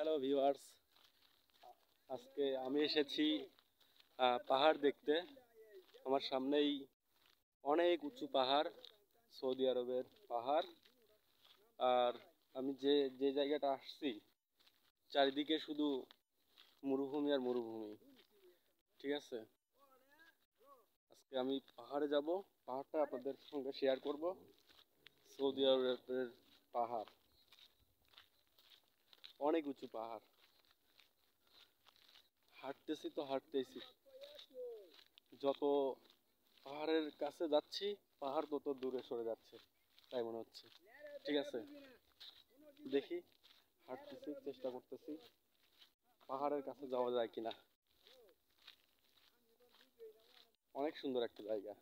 Hello viewers, আজকে আমি এসেছি পাহাড় দেখতে। আমার সামনেই অনেক উঁচু পাহাড়, সৌদি আরবের পাহাড়। আর আমি যে যে জায়গাটা আসছি, চারিদিকে শুধু মরুভূমি আর মরুভূমি। ঠিক আছে, আজকে আমি পাহাড়ে যাব, পাহাড়টা আপনাদের সঙ্গে শেয়ার করব। সৌদি আরবের পাহাড়, অনেক উঁচু পাহাড়। হাঁটতেছি তো হাঁটতেছি, যত পাহাড়ের কাছে যাচ্ছি পাহাড় তত দূরে সরে যাচ্ছে, তাই মনে হচ্ছে। ঠিক আছে, দেখি, হাঁটতেছি, চেষ্টা করতেছি পাহাড়ের কাছে যাওয়া যায় কিনা। অনেক সুন্দর একটা জায়গা,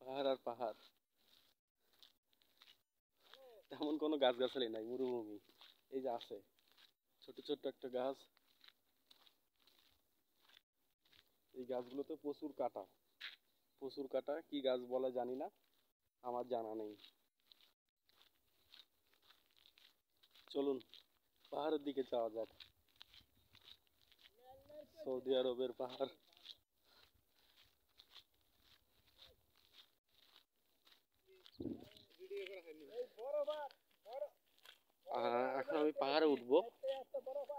পাহাড় আর পাহাড়, তেমন কোনো গাছগাছালি নাই, মরুভূমি। এই যে আছে ছোট ছোট্ট একটা গাছ, এই গাছগুলোতে প্রচুর কাটা, প্রচুর কাটা। কি গাছ বলে জানি না, আমার জানা নেই। চলুন পাহাড়ের দিকে যাওয়া যাক। সৌদি আরবের পাহাড়। এখন আমি পাহাড়ে উঠবো,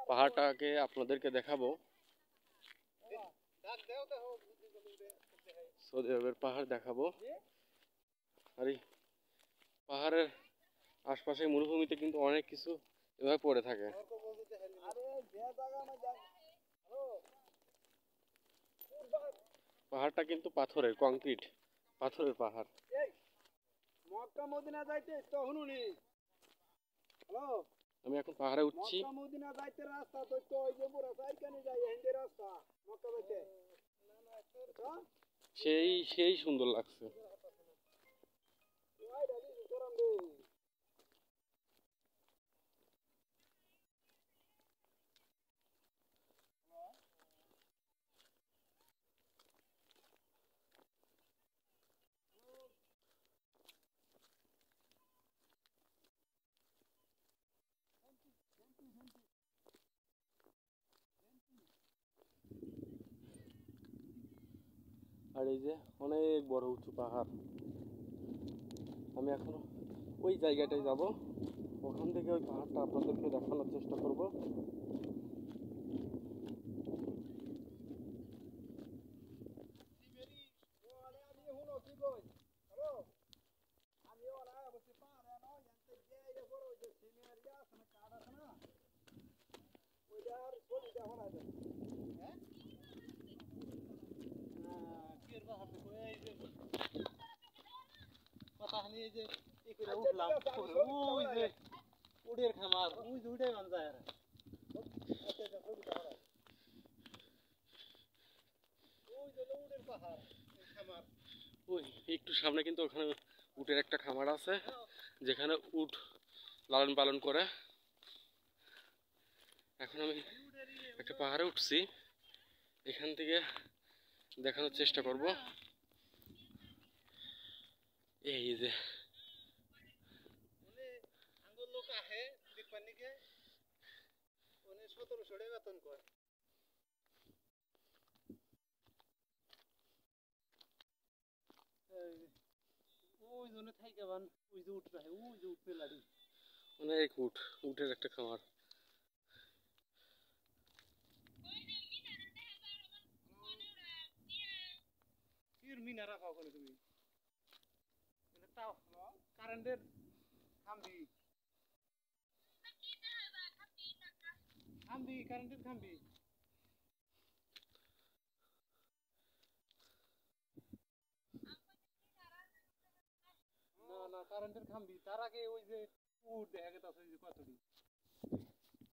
পাহাড়টাকে আপনাদেরকে দেখাবো। সৌদি আরবের পাহাড় দেখাবো। আর এই পাহাড়ের আশপাশে মরুভূমিতে কিন্তু অনেক কিছু এভাবে পড়ে থাকে। পাহাড়টা কিন্তু পাথরের, কংক্রিট, পাথরের পাহাড়। মক্কা মদিনা যাইতে তো শুনুনি। হ্যালো, আমি এখন পাহাড়ে উঠছি। মক্কা মদিনা যাইতে রাস্তা তো তো ওই যে পুরো সাইকেলে যাই হেন্ডে রাস্তা মক্কা যাইতে। সেই সেই সুন্দর লাগছে। আর এই যে অনেক বড় উঁচু পাহাড়। আমি এখন ওই জায়গাটায় যাব, ওখান থেকে ওই পাহাড়টা আপনাদেরকে দেখানোর চেষ্টা করব। উড়ের খামার ওই দুইটাই মান যায়। ওই একটু সামনে কিন্তু ওখানে উটের একটা খামার আছে, যেখানে উট লালন পালন করে। এখন আমি একটা পাহাড়ে উঠছি, এখান থেকে দেখানোর চেষ্টা করব। এই যে লোক আহে দেখবার নিকে 1700 টাকা বেতন কয়। ওই জন্য থাইকা বান ওই যে উঠ রাখে ওই যে উঠ মেলাড়ি অনেক উট, উটের একটা খামার। কির মিনারা পাও কোন তুমি মানে তাও কারেন্টের খাম্বি খাম্বি কারেন্টের খাম্বি না না কারেন্টের খাম্বি তার আগে ওই যে উঠ দেখা গেছে ওই যে কতটি